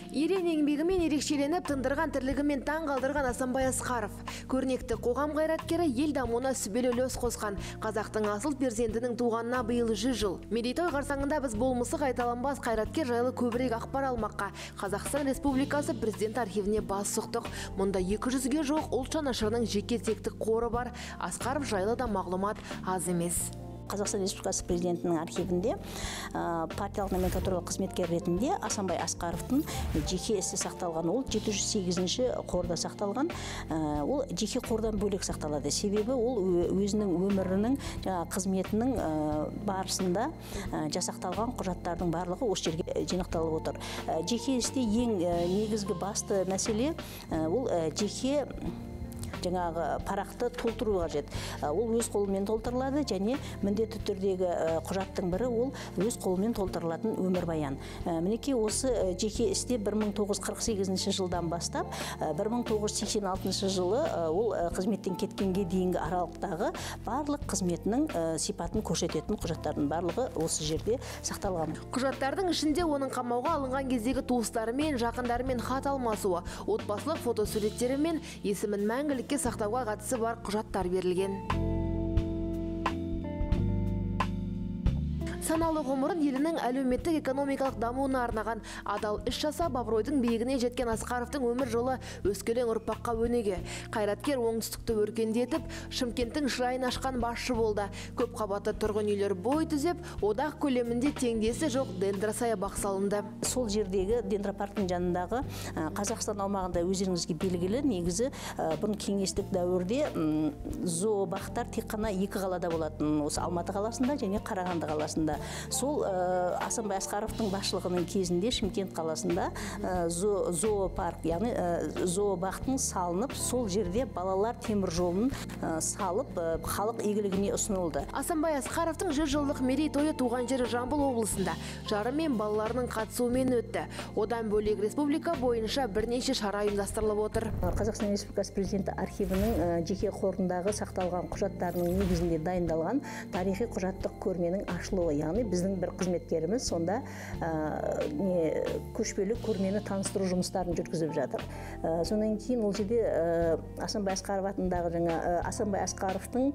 Ерен еңбегімен ерекшеленіп, тындырған тірлігімен таң қалдырған Асанбай Асқаров. Көрнекті қоғам қайраткері ел дамуына сүбелі үлес қосқан. Қазақтың асыл перзентінің туғанына биыл 100 жыл. Мерейтой қарсаңында біз болмысы қайталанбас қайраткер жайлы көбірек ақпар алмаққа Қазақстан Республикасы Президент архивіне бас сұқтық. Мұнда 200-ге жоқ ұлт жанашырының жеке тектік қоры бар. Асқаров жайлы да мағлұмат аз емес. Қазақстан Республикасы президентінің архивінде партиялық номенклатуралық қызметкер ретінде Асанбай Асқаровтың жеке ісі сақталған. Ол 708-ші қорда сақталған. Ол жеке қордан бөлек сақталады. Себебі ол өзінің өмірінің қызметінің барысында жасақталған құжаттардың барлығы осы жерге жинақталып отыр. Жеке істе ең негізгі басты мәселе ол жеке жаңағы парақты толтыру қажет. Ол өз қолымен толтырылады және міндетті түрдегі құжаттың бірі ол өз қолымен толтырылатын өмірбаян. Мінекей осы жеке істе 1948 жылдан бастап 1986 жылы ол қызметтен кеткенге дейінгі аралықтағы барлық қызметінің сипатын көрсететін құжаттардың барлығы осы жерде сақталған. Құжаттардың ішінде оның қамауға алынған кездегі туыстарымен, жақындарымен хат алмасуы, отбасылық фотосуреттері мен есімін мәңгілік сақтауға қатысы бар құжаттар берілген. Саналы ғұмырын елінің әлеуметтік экономикалық дамуына арнаған адал іс жасап, абыройдың биігіне жеткен Асқаровтың өмір жолы өскелең ұрпаққа өнеге. Қайраткер оңтүстікті өркендетіп, Шымкенттің шырайын ашқан басшы болды. Көп қабатты тұрғын үйлер бой түзеп, одақ көлемінде теңдесі жоқ дендросаябақ салынды. Сол жердегі дендропарктың жанындағы Қазақстан аумағында өздеріңізге белгілі, негізі бұрын кеңестік дәуірде зообақтар тек қана екі қалада болатын, осы Алматы қаласында және Қарағанды қаласында. Сол Асанбай Асқаровтың басшылығының кезінде Шымкент қаласында зоопарк, яғни зообақтың салынып, сол жерде балалар темір жолын салып, халық игілігіне ұсынылды. Асанбай Асқаровтың 100 жылдық мерейтойы туған жері Жамбыл облысында жары мен балаларының қатысуымен өтті. Одан бөлек республика бойынша бірнеше шара ұйымдастырылып отыр. Қазақстан Республикасы президенті архивінің жеке қорындағы сақталған құжаттарының негізінде дайындалған тарихи құжаттық көрменің ашылуы. Яғни біздің бір қызметкеріміз сонда көшпелі көрмені таныстыру жұмыстарын жүргізіп жатыр. Сонан кейін ол жерде Асанбай Асқаров атындағы Асанбай Асқаровтың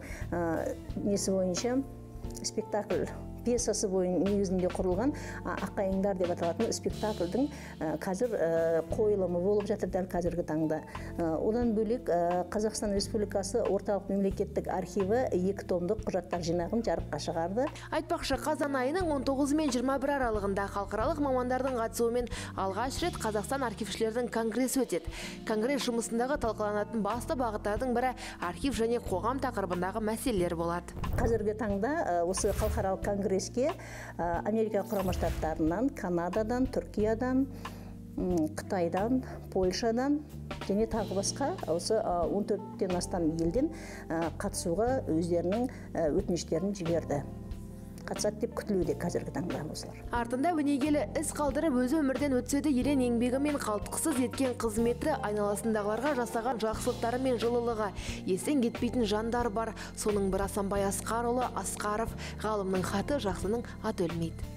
несі бойынша спектакль пьесасы негізінде құрылған Аққайыңдар деп аталатын спектакльдің қазір қойылымы болып жатыр дәл қазіргі таңда. Одан бөлек Қазақстан Республикасы орталық мемлекеттік архиві 2 томдық құжаттар жинағын жарыққа шығарды. Айтпақшы, қазан айының 19 мен 21 аралығында халықаралық мамандардың қатысуымен алғаш рет Қазақстан архившілердің конгресі өтеді. Конгресс жұмысындағы талқыланатын басты бағыттардың бірі архив және қоғам тақырыбындағы мәселелер болады. Қазіргі таңда осы халықаралық конгресске Америка құрама штаттарынан, Канададан, Түркиядан, Қытайдан, Польшадан және тағы басқа осы 14-тен астам елден қатысуға өздерінің өтініштерін жіберді. Қатысады деп күтілуде қазіргі таңда осылар. Артында өнегелі іс қалдырып, өзі өмірден өтсе де ерен еңбегімен қалтқысыз еткен қызметі, айналасындағыларға жасаған жақсылықтары мен жылылығы естен кетпейтін жандар бар. Соның бір Асанбай Асқарұлы Асқаров, ғалымның хаты жақсының аты өлмейді.